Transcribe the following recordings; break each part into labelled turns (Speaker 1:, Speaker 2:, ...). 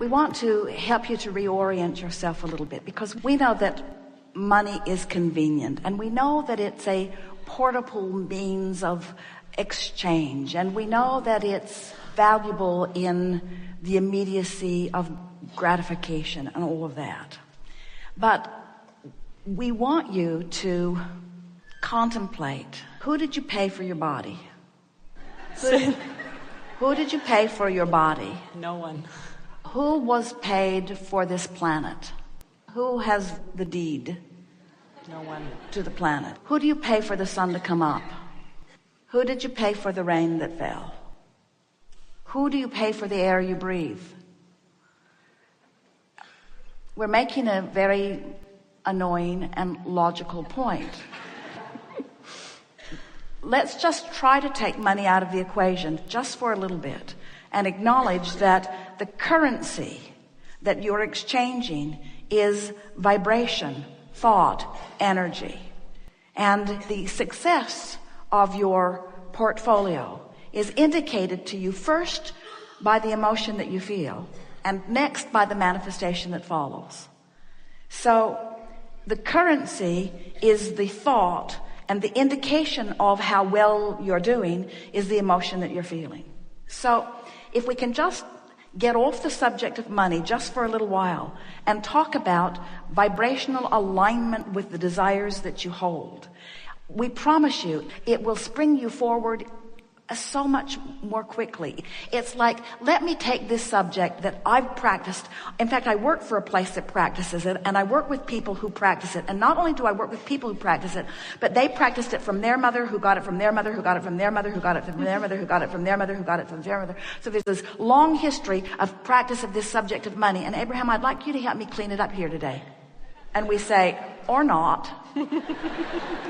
Speaker 1: We want to help you to reorient yourself a little bit, because we know that money is convenient, and we know that it's a portable means of exchange, and we know that it's valuable in the immediacy of gratification and all of that. But we want you to contemplate, who did you pay for your body? Who did you pay for your body?
Speaker 2: No one.
Speaker 1: Who was paid for this planet? Who has the deed?
Speaker 2: No one.
Speaker 1: To the planet. Who do you pay for the sun to come up? Who did you pay for the rain that fell? Who do you pay for the air you breathe? We're making a very annoying and logical point. Let's just try to take money out of the equation just for a little bit and acknowledge that the currency that you're exchanging is vibration, thought, energy. And the success of your portfolio is indicated to you first by the emotion that you feel, and next by the manifestation that follows. So the currency is the thought, and the indication of how well you're doing is the emotion that you're feeling. So if we can just get off the subject of money just for a little while and talk about vibrational alignment with the desires that you hold, we promise you it will spring you forward so much more quickly. It's like, let me take this subject that I've practiced. In fact, I work for a place that practices it, and I work with people who practice it. And not only do I work with people who practice it, but they practiced it from their mother, who got it from their mother, who got it from their mother, who got it from their mother, who got it from their mother, who got it from their mother. So there's this long history of practice of this subject of money. And Abraham, I'd like you to help me clean it up here today. And we say, or not.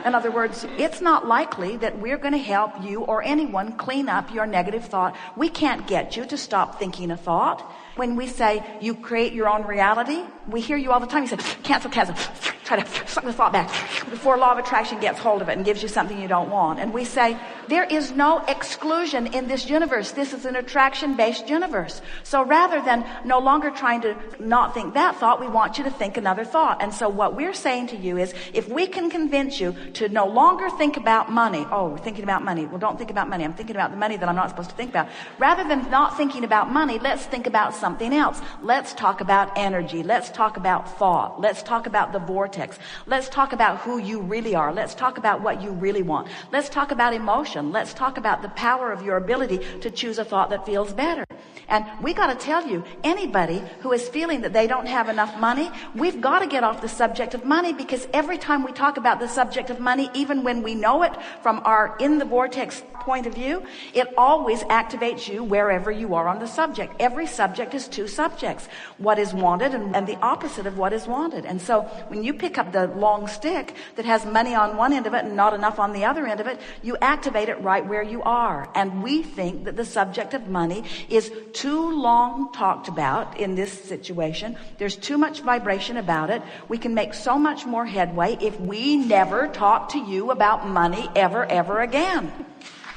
Speaker 1: In other words, it's not likely that we're going to help you or anyone clean up your negative thought. We can't get you to stop thinking a thought. When we say you create your own reality, we hear you all the time. You say, cancel, try to suck the thought back before law of attraction gets hold of it and gives you something you don't want. And we say, there is no exclusion in this universe. This is an attraction-based universe. So rather than no longer trying to not think that thought, we want you to think another thought. And so what we're saying to you is, if we can convince you to no longer think about money. Oh, we're thinking about money. Well, don't think about money. I'm thinking about the money that I'm not supposed to think about. Rather than not thinking about money, let's think about something else. Let's talk about energy. Let's talk about thought. Let's talk about the vortex. Let's talk about who you really are. Let's talk about what you really want. Let's talk about emotion. Let's talk about the power of your ability to choose a thought that feels better. And we got to tell you, anybody who is feeling that they don't have enough money, we've got to get off the subject of money, because every time we talk about the subject of money, even when we know it from our in the vortex point of view, it always activates you wherever you are on the subject. Every subject is two subjects, what is wanted and the opposite of what is wanted. And so when you pick up the long stick that has money on one end of it and not enough on the other end of it, you activate it right where you are. And we think that the subject of money is too long talked about in this situation. There's too much vibration about it. We can make so much more headway if we never talk to you about money ever again.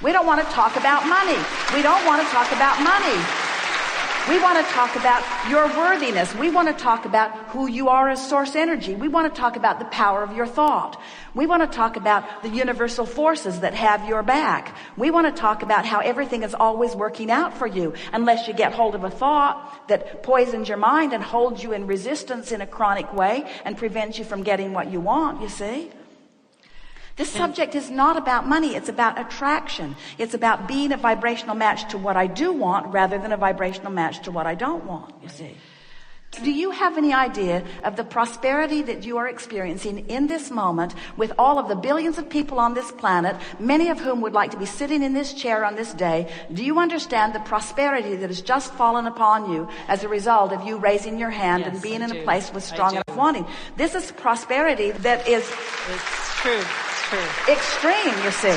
Speaker 1: We don't want to talk about money. We don't want to talk about money. We want to talk about your worthiness. We want to talk about who you are as source energy. We want to talk about the power of your thought. We want to talk about the universal forces that have your back. We want to talk about how everything is always working out for you, unless you get hold of a thought that poisons your mind and holds you in resistance in a chronic way and prevents you from getting what you want, you see. This subject is not about money. It's about attraction. It's about being a vibrational match to what I do want rather than a vibrational match to what I don't want, you see. Do you have any idea of the prosperity that you are experiencing in this moment with all of the billions of people on this planet, many of whom would like to be sitting in this chair on this day? Do you understand the prosperity that has just fallen upon you as a result of you raising your hand and being in a place with strong enough wanting? This is prosperity that is...
Speaker 2: It's true. True.
Speaker 1: Extreme, you see.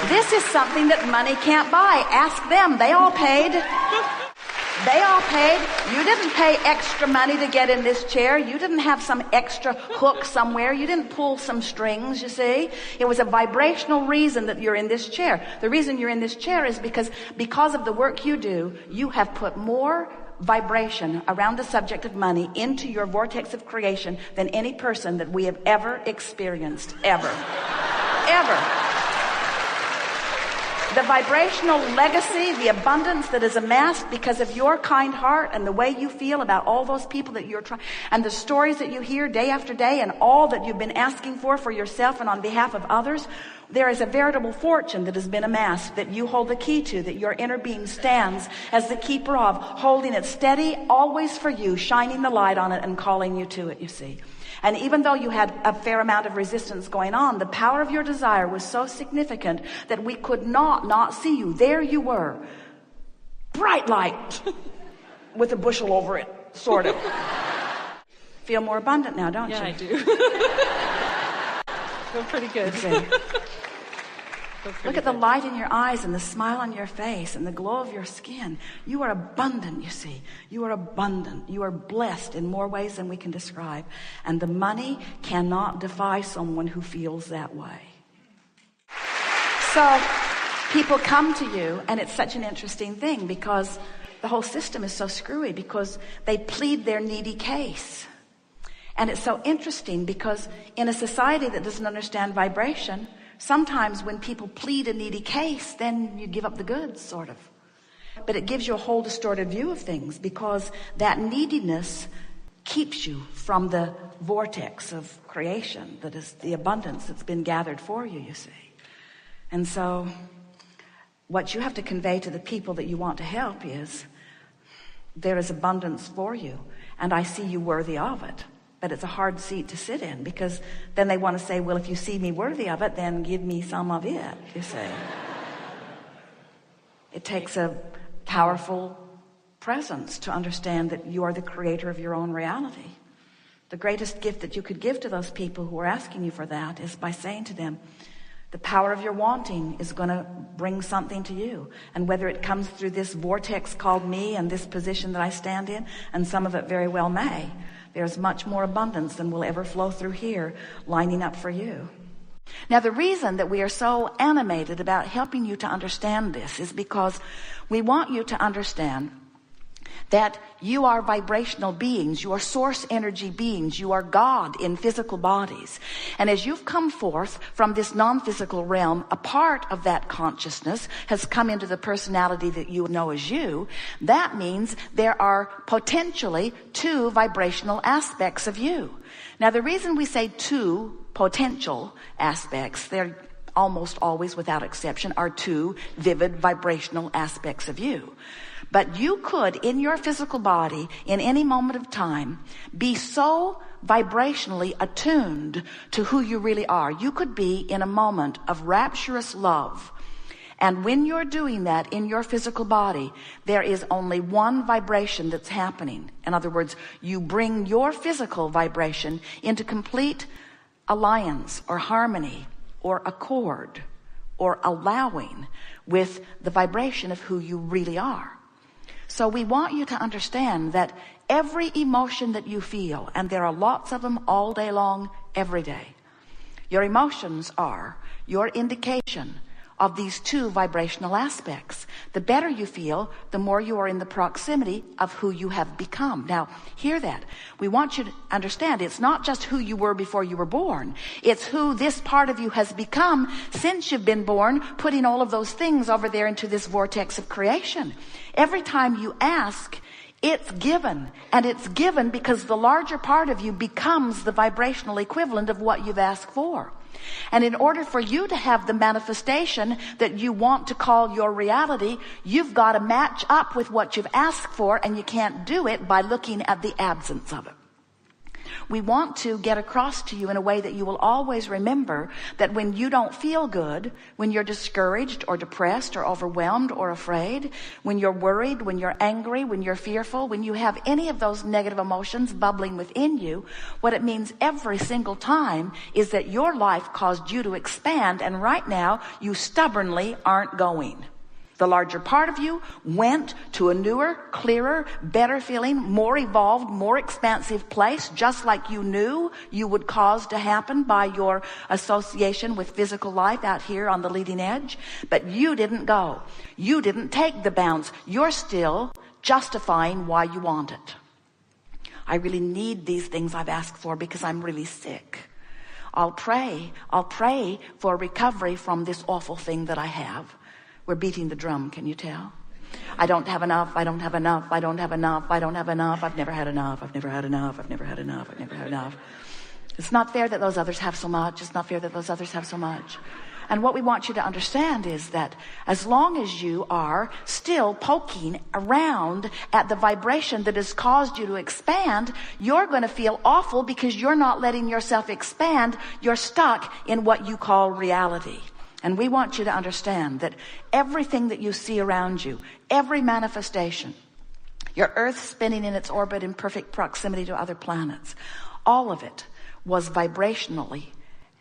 Speaker 1: This is something that money can't buy. Ask them. They all paid. They all paid. You didn't pay extra money to get in this chair. You didn't have some extra hook somewhere. You didn't pull some strings, you see. It was a vibrational reason that you're in this chair. The reason you're in this chair is because of the work you do, you have put more vibration around the subject of money into your vortex of creation than any person that we have ever experienced, ever. Ever. The vibrational legacy, the abundance that is amassed because of your kind heart and the way you feel about all those people that you're trying, and the stories that you hear day after day, and all that you've been asking for yourself and on behalf of others. There is a veritable fortune that has been amassed that you hold the key to, that your inner being stands as the keeper of, holding it steady, always for you, shining the light on it and calling you to it, you see. And even though you had a fair amount of resistance going on, the power of your desire was so significant that we could not see you. There you were, bright light with a bushel over it, sort of. Feel more abundant now, don't you?
Speaker 2: Yeah, I do. Feel pretty good.
Speaker 1: Look at the light in your eyes and the smile on your face and the glow of your skin. You are abundant, you see. You are abundant. You are blessed in more ways than we can describe. And the money cannot defy someone who feels that way. So people come to you, and it's such an interesting thing because the whole system is so screwy, because they plead their needy case. And it's so interesting because in a society that doesn't understand vibration, sometimes when people plead a needy case, then you give up the goods, sort of. But it gives you a whole distorted view of things, because that neediness keeps you from the vortex of creation that is the abundance that's been gathered for you, you see. And so what you have to convey to the people that you want to help is, there is abundance for you, and I see you worthy of it. But it's a hard seat to sit in, because then they want to say, well, if you see me worthy of it, then give me some of it, you say. It takes a powerful presence to understand that you are the creator of your own reality. The greatest gift that you could give to those people who are asking you for that is by saying to them, the power of your wanting is going to bring something to you. And whether it comes through this vortex called me and this position that I stand in, and some of it very well may, there's much more abundance than will ever flow through here lining up for you. Now, the reason that we are so animated about helping you to understand this is because we want you to understand that you are vibrational beings, you are source energy beings, you are God in physical bodies. And as you've come forth from this non-physical realm, a part of that consciousness has come into the personality that you know as you. That means there are potentially two vibrational aspects of you. Now, the reason we say two potential aspects, they're almost always without exception, are two vivid vibrational aspects of you. But you could, in your physical body, in any moment of time, be so vibrationally attuned to who you really are. You could be in a moment of rapturous love. And when you're doing that in your physical body, there is only one vibration that's happening. In other words, you bring your physical vibration into complete alliance or harmony or accord or allowing with the vibration of who you really are. So we want you to understand that every emotion that you feel, and there are lots of them all day long, every day, your emotions are your indication of these two vibrational aspects. The better you feel, the more you are in the proximity of who you have become. Now, hear that. We want you to understand it's not just who you were before you were born. It's who this part of you has become since you've been born, putting all of those things over there into this vortex of creation. Every time you ask, it's given. And it's given because the larger part of you becomes the vibrational equivalent of what you've asked for. And in order for you to have the manifestation that you want to call your reality, you've got to match up with what you've asked for, and you can't do it by looking at the absence of it. We want to get across to you in a way that you will always remember that when you don't feel good, when you're discouraged or depressed or overwhelmed or afraid, when you're worried, when you're angry, when you're fearful, when you have any of those negative emotions bubbling within you, what it means every single time is that your life caused you to expand, and right now you stubbornly aren't going. The larger part of you went to a newer, clearer, better feeling, more evolved, more expansive place, just like you knew you would cause to happen by your association with physical life out here on the leading edge. But you didn't go. You didn't take the bounce. You're still justifying why you want it. I really need these things I've asked for because I'm really sick. I'll pray for recovery from this awful thing that I have. We're beating the drum, can you tell? I don't have enough, I don't have enough, I don't have enough, I don't have enough, I've never had enough, I've never had enough, I've never had enough, I've never had enough. It's not fair that those others have so much. It's not fair that those others have so much. And what we want you to understand is that as long as you are still poking around at the vibration that has caused you to expand, you're going to feel awful because you're not letting yourself expand. You're stuck in what you call reality. And we want you to understand that everything that you see around you, every manifestation, your Earth spinning in its orbit in perfect proximity to other planets, all of it was vibrationally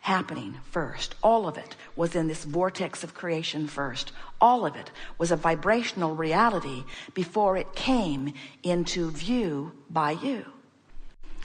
Speaker 1: happening first. All of it was in this vortex of creation first. All of it was a vibrational reality before it came into view by you.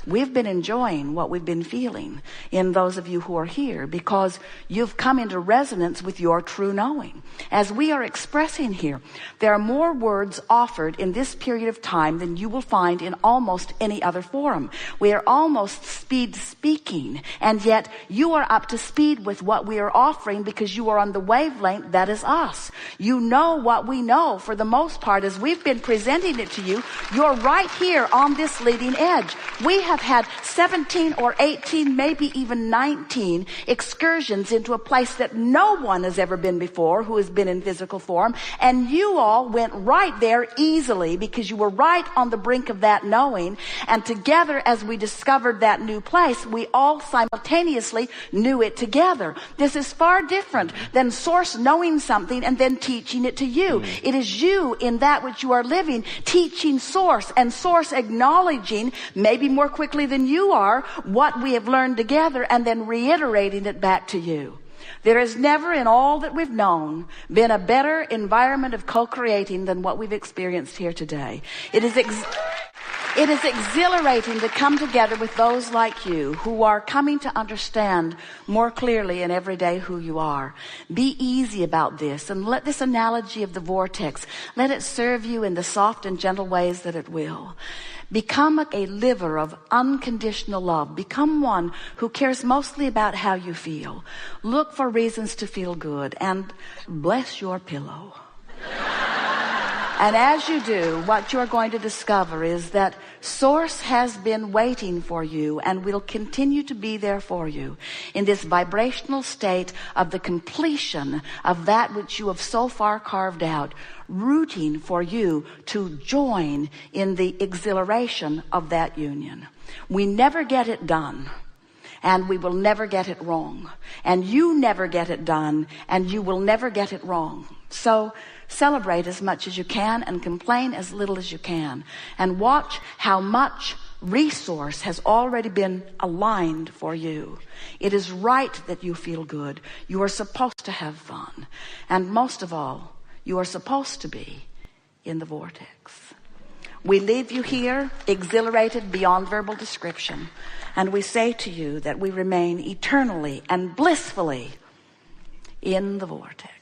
Speaker 1: We've been enjoying what we've been feeling in those of you who are here because you've come into resonance with your true knowing. As we are expressing here, there are more words offered in this period of time than you will find in almost any other forum. We are almost speed speaking, and yet you are up to speed with what we are offering because you are on the wavelength that is us. You know what we know for the most part as we've been presenting it to you. You're right here on this leading edge. We have had 17 or 18, maybe even 19 excursions into a place that no one has ever been before who has been in physical form. And you all went right there easily because you were right on the brink of that knowing. And together, as we discovered that new place, we all simultaneously knew it together. This is far different than Source knowing something and then teaching it to you. It is you in that which you are living, teaching Source, and Source acknowledging, maybe more quickly than you are, what we have learned together, and then reiterating it back to you. There has never in all that we've known been a better environment of co-creating than what we've experienced here today. It is exhilarating to come together with those like you who are coming to understand more clearly in every day who you are. Be easy about this and let this analogy of the vortex, let it serve you in the soft and gentle ways that it will. Become a liver of unconditional love. Become one who cares mostly about how you feel. Look for reasons to feel good and bless your pillow. And as you do, what you're going to discover is that Source has been waiting for you and will continue to be there for you in this vibrational state of the completion of that which you have so far carved out, rooting for you to join in the exhilaration of that union. We never get it done, and we will never get it wrong. And you never get it done, and you will never get it wrong. So celebrate as much as you can and complain as little as you can. And watch how much resource has already been aligned for you. It is right that you feel good. You are supposed to have fun. And most of all, you are supposed to be in the vortex. We leave you here exhilarated beyond verbal description. And we say to you that we remain eternally and blissfully in the vortex.